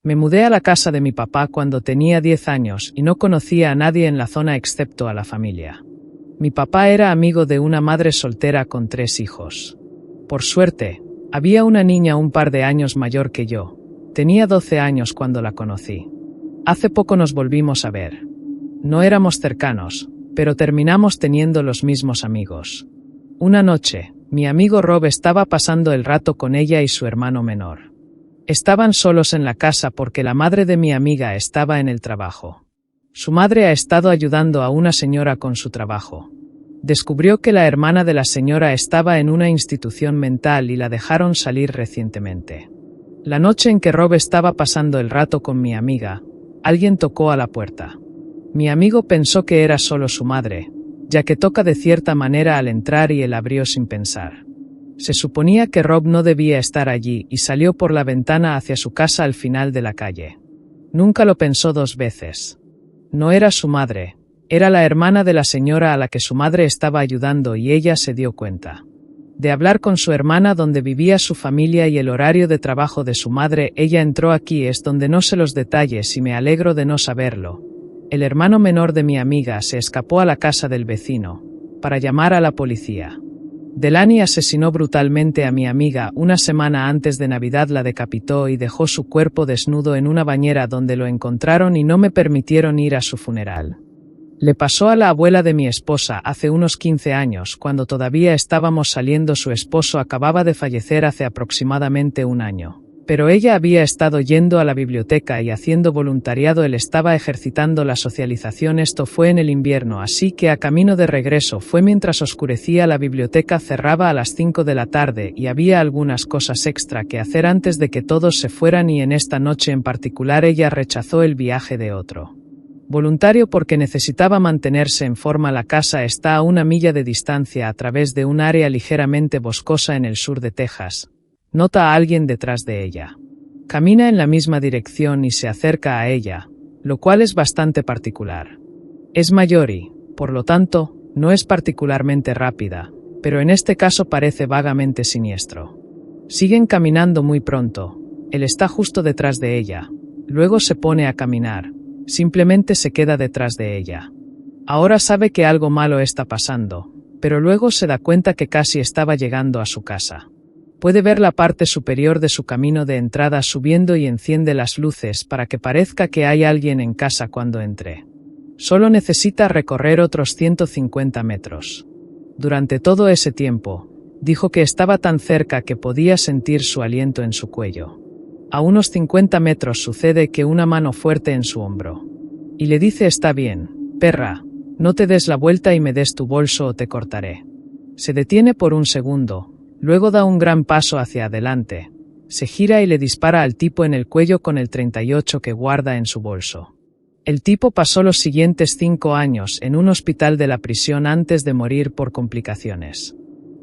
Me mudé a la casa de mi papá cuando tenía 10 años y no conocía a nadie en la zona excepto a la familia. Mi papá era amigo de una madre soltera con 3 hijos. Por suerte, había una niña un par de años mayor que yo. Tenía 12 años cuando la conocí. Hace poco nos volvimos a ver. No éramos cercanos, pero terminamos teniendo los mismos amigos. Una noche, mi amigo Rob estaba pasando el rato con ella y su hermano menor. Estaban solos en la casa porque la madre de mi amiga estaba en el trabajo. Su madre ha estado ayudando a una señora con su trabajo. Descubrió que la hermana de la señora estaba en una institución mental y la dejaron salir recientemente. La noche en que Rob estaba pasando el rato con mi amiga, alguien tocó a la puerta. Mi amigo pensó que era solo su madre, ya que toca de cierta manera al entrar y él abrió sin pensar. Se suponía que Rob no debía estar allí y salió por la ventana hacia su casa al final de la calle. Nunca lo pensó 2 veces. No era su madre, era la hermana de la señora a la que su madre estaba ayudando y ella se dio cuenta. De hablar con su hermana donde vivía su familia y el horario de trabajo de su madre, ella entró aquí es donde no sé los detalles y me alegro de no saberlo. El hermano menor de mi amiga se escapó a la casa del vecino, para llamar a la policía. Delaney asesinó brutalmente a mi amiga una semana antes de Navidad, la decapitó y dejó su cuerpo desnudo en una bañera donde lo encontraron y no me permitieron ir a su funeral. Le pasó a la abuela de mi esposa hace unos 15 años, cuando todavía estábamos saliendo. Su esposo acababa de fallecer hace aproximadamente 1 año. Pero ella había estado yendo a la biblioteca y haciendo voluntariado. Él estaba ejercitando la socialización. Esto fue en el invierno, así que a camino de regreso fue mientras oscurecía. La biblioteca cerraba a las 5 de la tarde y había algunas cosas extra que hacer antes de que todos se fueran, y en esta noche en particular ella rechazó el viaje de otro voluntario porque necesitaba mantenerse en forma. La casa está a 1 milla de distancia a través de un área ligeramente boscosa en el sur de Texas. Nota a alguien detrás de ella. Camina en la misma dirección y se acerca a ella, lo cual es bastante particular. Es mayor y, por lo tanto, no es particularmente rápida, pero en este caso parece vagamente siniestro. Siguen caminando muy pronto. Él está justo detrás de ella. Luego se pone a caminar. Simplemente se queda detrás de ella. Ahora sabe que algo malo está pasando, pero luego se da cuenta que casi estaba llegando a su casa. Puede ver la parte superior de su camino de entrada subiendo y enciende las luces para que parezca que hay alguien en casa cuando entre. Solo necesita recorrer otros 150 metros. Durante todo ese tiempo, dijo que estaba tan cerca que podía sentir su aliento en su cuello. A unos 50 metros sucede que una mano fuerte en su hombro. Y le dice: «Está bien, perra, no te des la vuelta y me des tu bolso o te cortaré». Se detiene por un segundo, luego da un gran paso hacia adelante, se gira y le dispara al tipo en el cuello con el 38 que guarda en su bolso. El tipo pasó los siguientes 5 años en un hospital de la prisión antes de morir por complicaciones.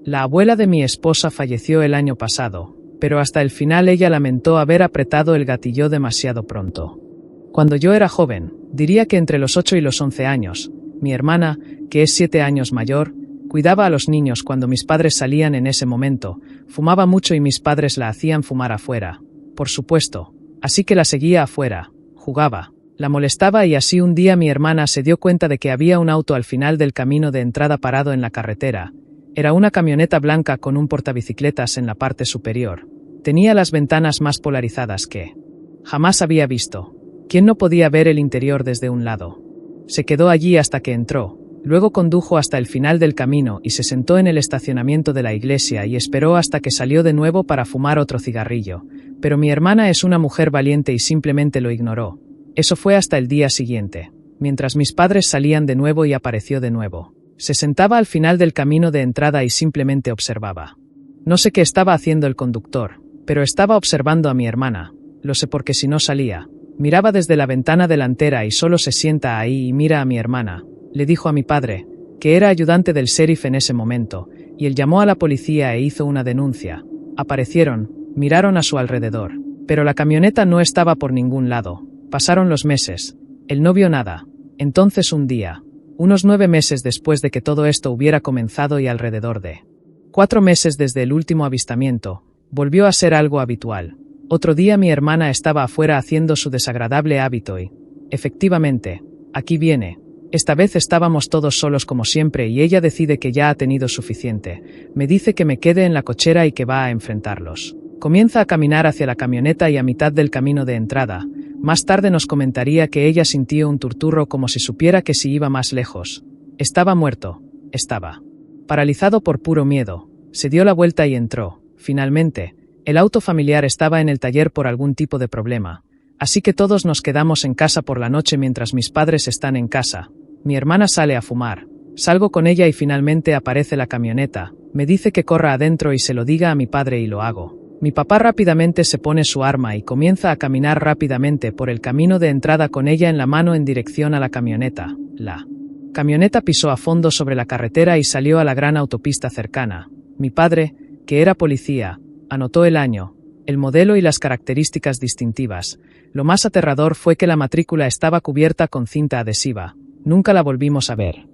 La abuela de mi esposa falleció el año pasado, pero hasta el final ella lamentó haber apretado el gatillo demasiado pronto. Cuando yo era joven, diría que entre los 8 y los 11 años, mi hermana, que es 7 años mayor, cuidaba a los niños cuando mis padres salían. En ese momento, fumaba mucho y mis padres la hacían fumar afuera, por supuesto, así que la seguía afuera, jugaba, la molestaba y así un día mi hermana se dio cuenta de que había un auto al final del camino de entrada parado en la carretera. Era una camioneta blanca con un portabicicletas en la parte superior. Tenía las ventanas más polarizadas que jamás había visto. ¿Quién no podía ver el interior desde un lado? Se quedó allí hasta que entró, luego condujo hasta el final del camino y se sentó en el estacionamiento de la iglesia y esperó hasta que salió de nuevo para fumar otro cigarrillo. Pero mi hermana es una mujer valiente y simplemente lo ignoró. Eso fue hasta el día siguiente, mientras mis padres salían de nuevo y apareció de nuevo. Se sentaba al final del camino de entrada y simplemente observaba. No sé qué estaba haciendo el conductor, pero estaba observando a mi hermana. Lo sé porque si no salía. Miraba desde la ventana delantera y solo se sienta ahí y mira a mi hermana. Le dijo a mi padre, que era ayudante del sheriff en ese momento, y él llamó a la policía e hizo una denuncia. Aparecieron, miraron a su alrededor, pero la camioneta no estaba por ningún lado. Pasaron los meses. Él no vio nada. Entonces un día, unos 9 meses después de que todo esto hubiera comenzado y alrededor de 4 meses desde el último avistamiento, volvió a ser algo habitual. Otro día mi hermana estaba afuera haciendo su desagradable hábito y, efectivamente, aquí viene. Esta vez estábamos todos solos como siempre y ella decide que ya ha tenido suficiente. Me dice que me quede en la cochera y que va a enfrentarlos. Comienza a caminar hacia la camioneta y a mitad del camino de entrada. Más tarde nos comentaría que ella sintió un turturro como si supiera que si iba más lejos. Estaba muerto. Estaba paralizado por puro miedo. Se dio la vuelta y entró. Finalmente, el auto familiar estaba en el taller por algún tipo de problema. Así que todos nos quedamos en casa por la noche mientras mis padres están en casa. Mi hermana sale a fumar. Salgo con ella y finalmente aparece la camioneta. Me dice que corra adentro y se lo diga a mi padre y lo hago. Mi papá rápidamente se pone su arma y comienza a caminar rápidamente por el camino de entrada con ella en la mano en dirección a la camioneta. La camioneta pisó a fondo sobre la carretera y salió a la gran autopista cercana. Mi padre, que era policía, anotó el año, el modelo y las características distintivas. Lo más aterrador fue que la matrícula estaba cubierta con cinta adhesiva. Nunca la volvimos a ver.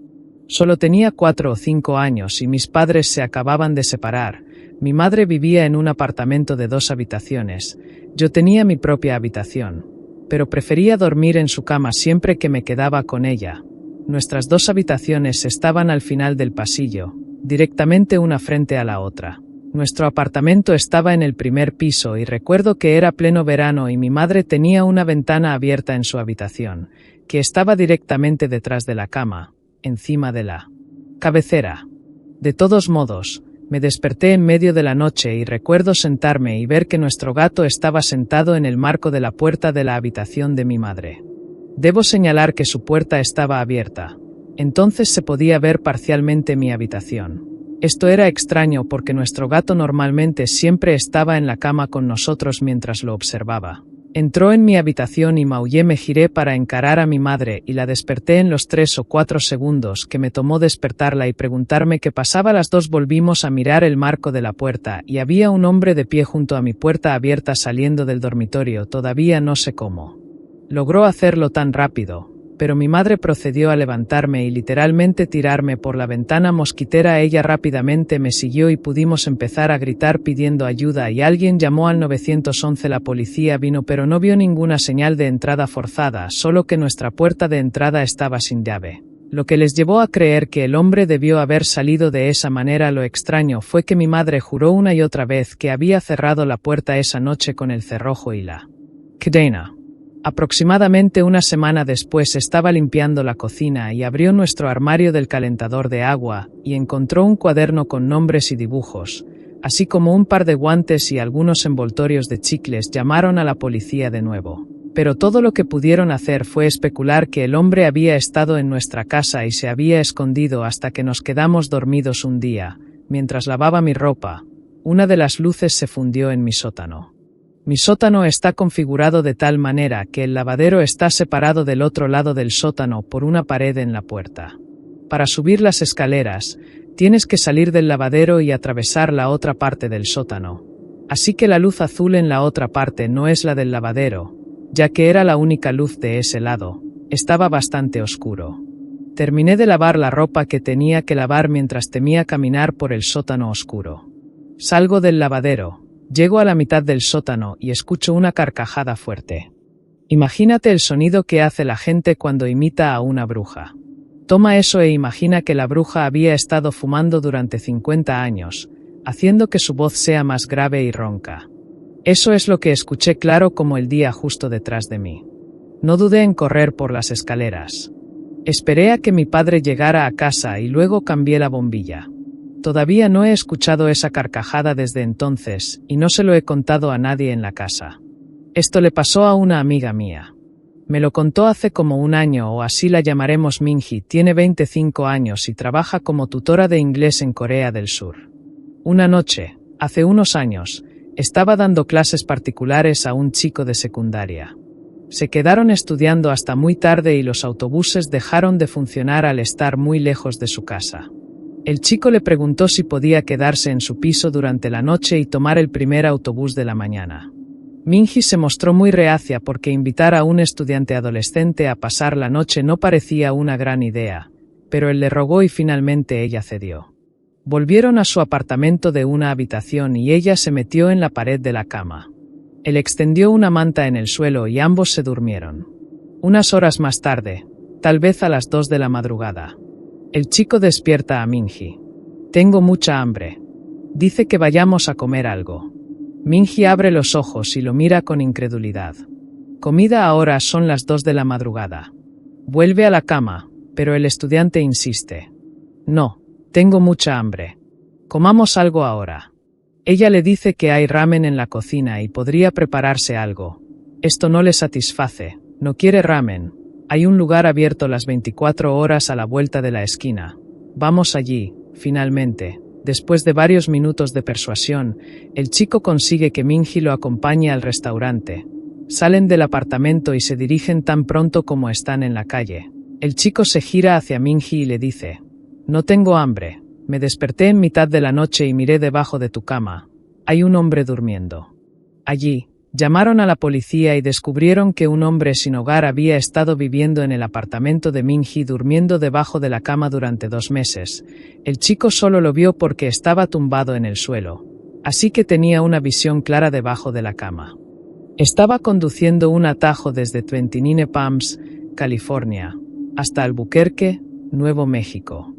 Solo tenía 4 o 5 años y mis padres se acababan de separar. Mi madre vivía en un apartamento de 2 habitaciones. Yo tenía mi propia habitación, pero prefería dormir en su cama siempre que me quedaba con ella. Nuestras 2 habitaciones estaban al final del pasillo, directamente una frente a la otra. Nuestro apartamento estaba en el primer piso y recuerdo que era pleno verano y mi madre tenía una ventana abierta en su habitación, que estaba directamente detrás de la cama, encima de la cabecera. De todos modos, me desperté en medio de la noche y recuerdo sentarme y ver que nuestro gato estaba sentado en el marco de la puerta de la habitación de mi madre. Debo señalar que su puerta estaba abierta. Entonces se podía ver parcialmente mi habitación. Esto era extraño porque nuestro gato normalmente siempre estaba en la cama con nosotros mientras lo observaba. Entró en mi habitación y maullé. Me giré para encarar a mi madre y la desperté en los 3 o 4 segundos que me tomó despertarla y preguntarme qué pasaba. Las dos volvimos a mirar el marco de la puerta y había un hombre de pie junto a mi puerta abierta saliendo del dormitorio. Todavía no sé cómo logró hacerlo tan rápido, pero mi madre procedió a levantarme y literalmente tirarme por la ventana mosquitera. Ella rápidamente me siguió y pudimos empezar a gritar pidiendo ayuda y alguien llamó al 911. La policía vino pero no vio ninguna señal de entrada forzada, solo que nuestra puerta de entrada estaba sin llave, lo que les llevó a creer que el hombre debió haber salido de esa manera. Lo extraño fue que mi madre juró una y otra vez que había cerrado la puerta esa noche con el cerrojo y la cadena. Aproximadamente una semana después estaba limpiando la cocina y abrió nuestro armario del calentador de agua y encontró un cuaderno con nombres y dibujos, así como un par de guantes y algunos envoltorios de chicles. Llamaron a la policía de nuevo, pero todo lo que pudieron hacer fue especular que el hombre había estado en nuestra casa y se había escondido hasta que nos quedamos dormidos un día. Mientras lavaba mi ropa, una de las luces se fundió en mi sótano. Mi sótano está configurado de tal manera que el lavadero está separado del otro lado del sótano por una pared en la puerta. Para subir las escaleras, tienes que salir del lavadero y atravesar la otra parte del sótano. Así que la luz azul en la otra parte no es la del lavadero, ya que era la única luz de ese lado. Estaba bastante oscuro. Terminé de lavar la ropa que tenía que lavar mientras temía caminar por el sótano oscuro. Salgo del lavadero. Llego a la mitad del sótano y escucho una carcajada fuerte. Imagínate el sonido que hace la gente cuando imita a una bruja. Toma eso e imagina que la bruja había estado fumando durante 50 años, haciendo que su voz sea más grave y ronca. Eso es lo que escuché claro como el día justo detrás de mí. No dudé en correr por las escaleras. Esperé a que mi padre llegara a casa y luego cambié la bombilla. Todavía no he escuchado esa carcajada desde entonces, y no se lo he contado a nadie en la casa. Esto le pasó a una amiga mía. Me lo contó hace como un año o así. La llamaremos Minji. Tiene 25 años y trabaja como tutora de inglés en Corea del Sur. Una noche, hace unos años, estaba dando clases particulares a un chico de secundaria. Se quedaron estudiando hasta muy tarde y los autobuses dejaron de funcionar al estar muy lejos de su casa. El chico le preguntó si podía quedarse en su piso durante la noche y tomar el primer autobús de la mañana. Minji se mostró muy reacia porque invitar a un estudiante adolescente a pasar la noche no parecía una gran idea, pero él le rogó y finalmente ella cedió. Volvieron a su apartamento de una habitación y ella se metió en la pared de la cama. Él extendió una manta en el suelo y ambos se durmieron. Unas horas más tarde, tal vez a las 2 de la madrugada, el chico despierta a Minji. Tengo mucha hambre. Dice que vayamos a comer algo. Minji abre los ojos y lo mira con incredulidad. Comida ahora, son las 2 de la madrugada. Vuelve a la cama, pero el estudiante insiste. No, tengo mucha hambre. Comamos algo ahora. Ella le dice que hay ramen en la cocina y podría prepararse algo. Esto no le satisface, no quiere ramen. Hay un lugar abierto las 24 horas a la vuelta de la esquina. Vamos allí, finalmente. Después de varios minutos de persuasión, el chico consigue que Minji lo acompañe al restaurante. Salen del apartamento y se dirigen tan pronto como están en la calle. El chico se gira hacia Minji y le dice: No tengo hambre. Me desperté en mitad de la noche y miré debajo de tu cama. Hay un hombre durmiendo. Allí, llamaron a la policía y descubrieron que un hombre sin hogar había estado viviendo en el apartamento de Minji durmiendo debajo de la cama durante 2 meses. El chico solo lo vio porque estaba tumbado en el suelo. Así que tenía una visión clara debajo de la cama. Estaba conduciendo un atajo desde 29 Palms, California, hasta Albuquerque, Nuevo México.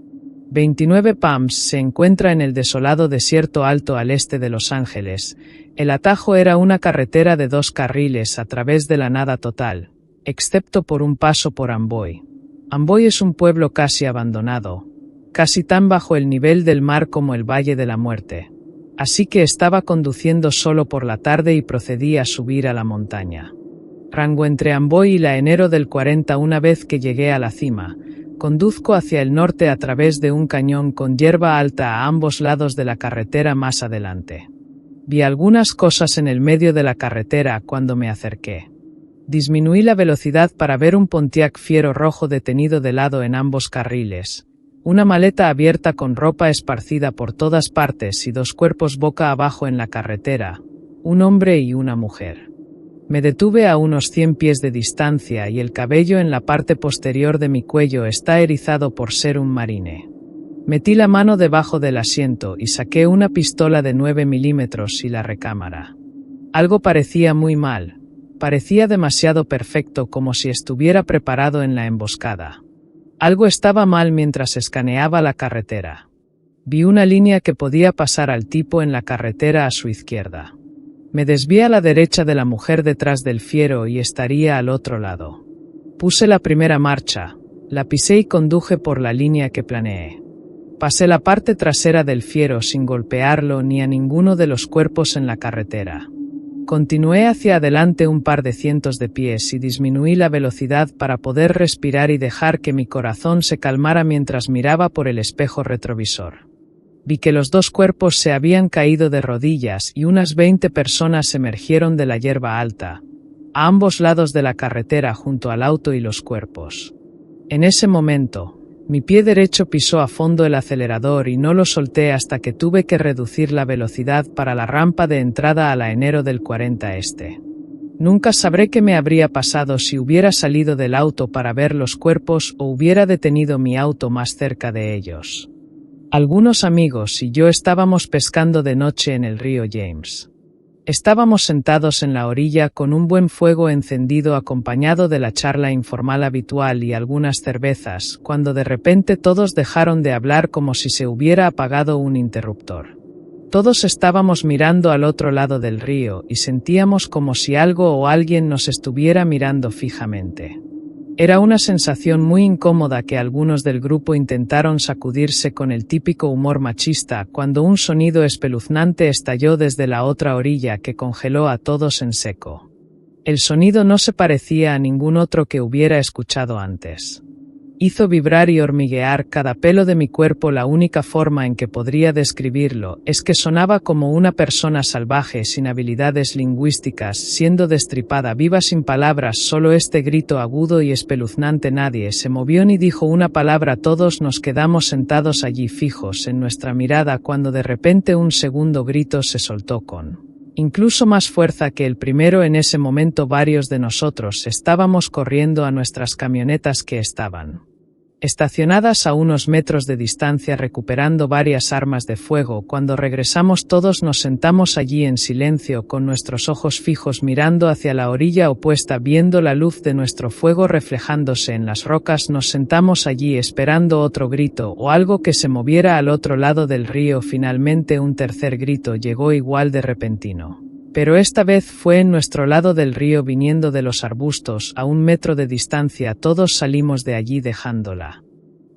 29 Palms se encuentra en el desolado desierto alto al este de Los Ángeles. El atajo era una carretera de 2 carriles a través de la nada total, excepto por un paso por Amboy. Amboy es un pueblo casi abandonado, casi tan bajo el nivel del mar como el Valle de la Muerte. Así que estaba conduciendo solo por la tarde y procedí a subir a la montaña. Rango entre Amboy y la enero del 40. Una vez que llegué a la cima, conduzco hacia el norte a través de un cañón con hierba alta a ambos lados de la carretera más adelante. Vi algunas cosas en el medio de la carretera cuando me acerqué. Disminuí la velocidad para ver un Pontiac Fiero rojo detenido de lado en ambos carriles, una maleta abierta con ropa esparcida por todas partes y 2 cuerpos boca abajo en la carretera, un hombre y una mujer. Me detuve a unos 100 pies de distancia y el cabello en la parte posterior de mi cuello está erizado por ser un marine. Metí la mano debajo del asiento y saqué una pistola de 9 milímetros y la recámara. Algo parecía muy mal, parecía demasiado perfecto como si estuviera preparado en la emboscada. Algo estaba mal mientras escaneaba la carretera. Vi una línea que podía pasar al tipo en la carretera a su izquierda. Me desvié a la derecha de la mujer detrás del Fiero y estaría al otro lado. Puse la primera marcha, la pisé y conduje por la línea que planeé. Pasé la parte trasera del Fiero sin golpearlo ni a ninguno de los cuerpos en la carretera. Continué hacia adelante un par de cientos de pies y disminuí la velocidad para poder respirar y dejar que mi corazón se calmara mientras miraba por el espejo retrovisor. Vi que los 2 cuerpos se habían caído de rodillas y unas 20 personas emergieron de la hierba alta, a ambos lados de la carretera junto al auto y los cuerpos. En ese momento, mi pie derecho pisó a fondo el acelerador y no lo solté hasta que tuve que reducir la velocidad para la rampa de entrada a la enero del 40 este. Nunca sabré qué me habría pasado si hubiera salido del auto para ver los cuerpos o hubiera detenido mi auto más cerca de ellos. Algunos amigos y yo estábamos pescando de noche en el río James. Estábamos sentados en la orilla con un buen fuego encendido acompañado de la charla informal habitual y algunas cervezas, cuando de repente todos dejaron de hablar como si se hubiera apagado un interruptor. Todos estábamos mirando al otro lado del río y sentíamos como si algo o alguien nos estuviera mirando fijamente. Era una sensación muy incómoda que algunos del grupo intentaron sacudirse con el típico humor machista cuando un sonido espeluznante estalló desde la otra orilla que congeló a todos en seco. El sonido no se parecía a ningún otro que hubiera escuchado antes. Hizo vibrar y hormiguear cada pelo de mi cuerpo. La única forma en que podría describirlo es que sonaba como una persona salvaje sin habilidades lingüísticas siendo destripada viva sin palabras. Solo este grito agudo y espeluznante. Nadie se movió ni dijo una palabra. Todos nos quedamos sentados allí fijos en nuestra mirada cuando de repente un segundo grito se soltó con incluso más fuerza que el primero. En ese momento varios de nosotros estábamos corriendo a nuestras camionetas que estaban estacionadas a unos metros de distancia recuperando varias armas de fuego. Cuando regresamos todos nos sentamos allí en silencio con nuestros ojos fijos mirando hacia la orilla opuesta viendo la luz de nuestro fuego reflejándose en las rocas. Nos sentamos allí esperando otro grito o algo que se moviera al otro lado del río. Finalmente un tercer grito llegó igual de repentino. Pero esta vez fue en nuestro lado del río viniendo de los arbustos a 1 metro de distancia. Todos salimos de allí dejando la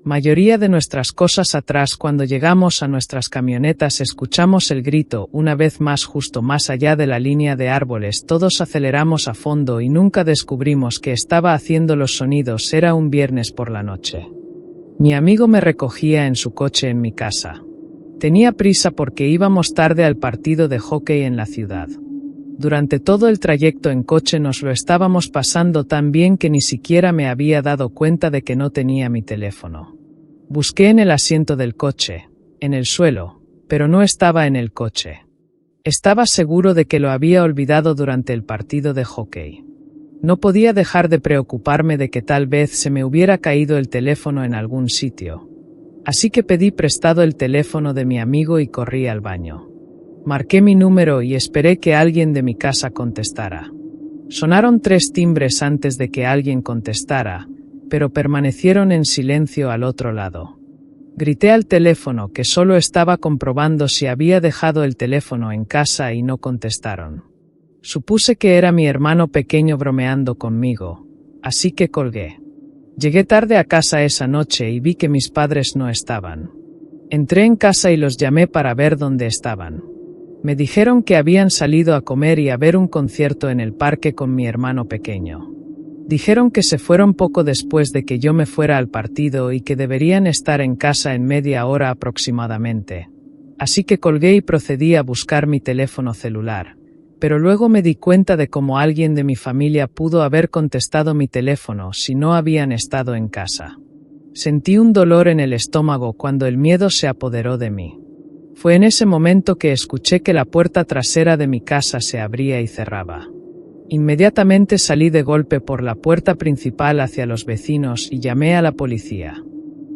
mayoría de nuestras cosas atrás. Cuando llegamos a nuestras camionetas escuchamos el grito una vez más justo más allá de la línea de árboles. Todos aceleramos a fondo y nunca descubrimos que estaba haciendo los sonidos. Era un viernes por la noche. Mi amigo me recogía en su coche en mi casa. Tenía prisa porque íbamos tarde al partido de hockey en la ciudad. Durante todo el trayecto en coche nos lo estábamos pasando tan bien que ni siquiera me había dado cuenta de que no tenía mi teléfono. Busqué en el asiento del coche, en el suelo, pero no estaba en el coche. Estaba seguro de que lo había olvidado durante el partido de hockey. No podía dejar de preocuparme de que tal vez se me hubiera caído el teléfono en algún sitio. Así que pedí prestado el teléfono de mi amigo y corrí al baño. Marqué mi número y esperé que alguien de mi casa contestara. Sonaron 3 timbres antes de que alguien contestara, pero permanecieron en silencio al otro lado. Grité al teléfono que solo estaba comprobando si había dejado el teléfono en casa y no contestaron. Supuse que era mi hermano pequeño bromeando conmigo, así que colgué. Llegué tarde a casa esa noche y vi que mis padres no estaban. Entré en casa y los llamé para ver dónde estaban. Me dijeron que habían salido a comer y a ver un concierto en el parque con mi hermano pequeño. Dijeron que se fueron poco después de que yo me fuera al partido y que deberían estar en casa en media hora aproximadamente. Así que colgué y procedí a buscar mi teléfono celular. Pero luego me di cuenta de cómo alguien de mi familia pudo haber contestado mi teléfono si no habían estado en casa. Sentí un dolor en el estómago cuando el miedo se apoderó de mí. Fue en ese momento que escuché que la puerta trasera de mi casa se abría y cerraba. Inmediatamente salí de golpe por la puerta principal hacia los vecinos y llamé a la policía.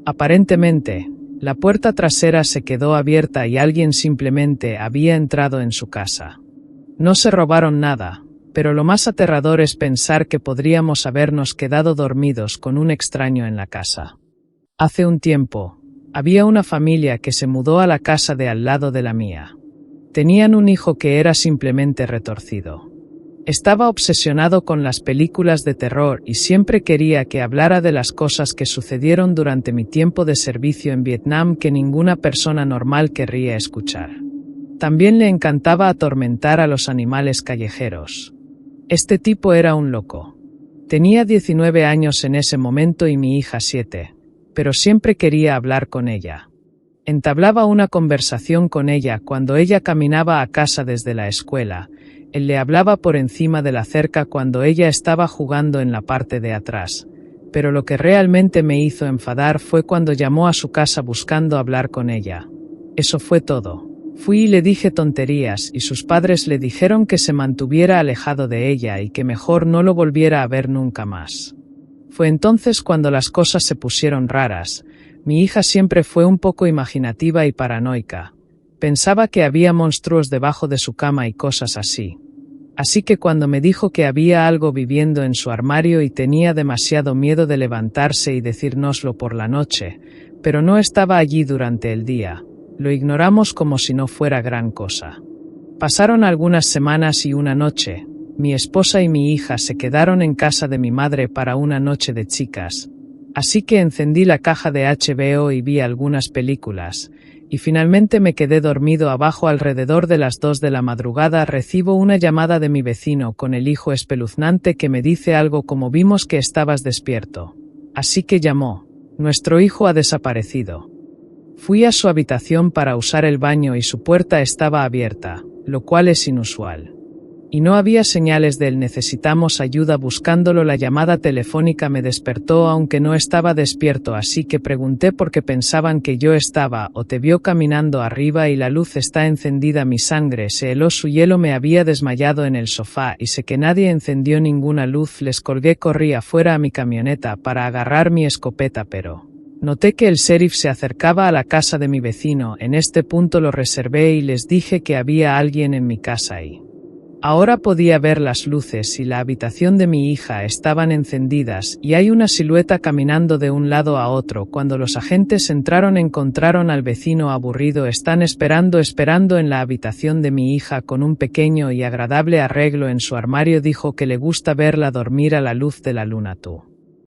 Aparentemente, la puerta trasera se quedó abierta y alguien simplemente había entrado en su casa. No se robaron nada, pero lo más aterrador es pensar que podríamos habernos quedado dormidos con un extraño en la casa. Hace un tiempo, había una familia que se mudó a la casa de al lado de la mía. Tenían un hijo que era simplemente retorcido. Estaba obsesionado con las películas de terror y siempre quería que hablara de las cosas que sucedieron durante mi tiempo de servicio en Vietnam que ninguna persona normal querría escuchar. También le encantaba atormentar a los animales callejeros. Este tipo era un loco. Tenía 19 años en ese momento y mi hija 7. Pero siempre quería hablar con ella. Entablaba una conversación con ella cuando ella caminaba a casa desde la escuela. Él le hablaba por encima de la cerca cuando ella estaba jugando en la parte de atrás. Pero lo que realmente me hizo enfadar fue cuando llamó a su casa buscando hablar con ella. Eso fue todo. Fui y le dije tonterías y sus padres le dijeron que se mantuviera alejado de ella y que mejor no lo volviera a ver nunca más. Fue entonces cuando las cosas se pusieron raras. Mi hija siempre fue un poco imaginativa y paranoica. Pensaba que había monstruos debajo de su cama y cosas así. Así que cuando me dijo que había algo viviendo en su armario y tenía demasiado miedo de levantarse y decírnoslo por la noche, pero no estaba allí durante el día, lo ignoramos como si no fuera gran cosa. Pasaron algunas semanas y una noche. Mi esposa y mi hija se quedaron en casa de mi madre para una noche de chicas. Así que encendí la caja de HBO y vi algunas películas, y finalmente me quedé dormido abajo alrededor de las 2 de la madrugada. Recibo una llamada de mi vecino con el hijo espeluznante que me dice algo como vimos que estabas despierto. Así que llamó. Nuestro hijo ha desaparecido. Fui a su habitación para usar el baño y su puerta estaba abierta, lo cual es inusual. Y no había señales de él. Necesitamos ayuda buscándolo. La llamada telefónica me despertó aunque no estaba despierto, así que pregunté por qué pensaban que yo estaba o te vio caminando arriba y la luz está encendida. Mi sangre se heló, su hielo me había desmayado en el sofá y sé que nadie encendió ninguna luz. Les colgué, corrí afuera a mi camioneta para agarrar mi escopeta, pero Noté que el sheriff se acercaba a la casa de mi vecino, en este punto lo reservé y les dije que había alguien en mi casa y... Ahora podía ver las luces y la habitación de mi hija estaban encendidas y hay una silueta caminando de un lado a otro. Cuando los agentes encontraron al vecino aburrido, están esperando en la habitación de mi hija con un pequeño y agradable arreglo en su armario. Dijo que le gusta verla dormir a la luz de la luna. Tú.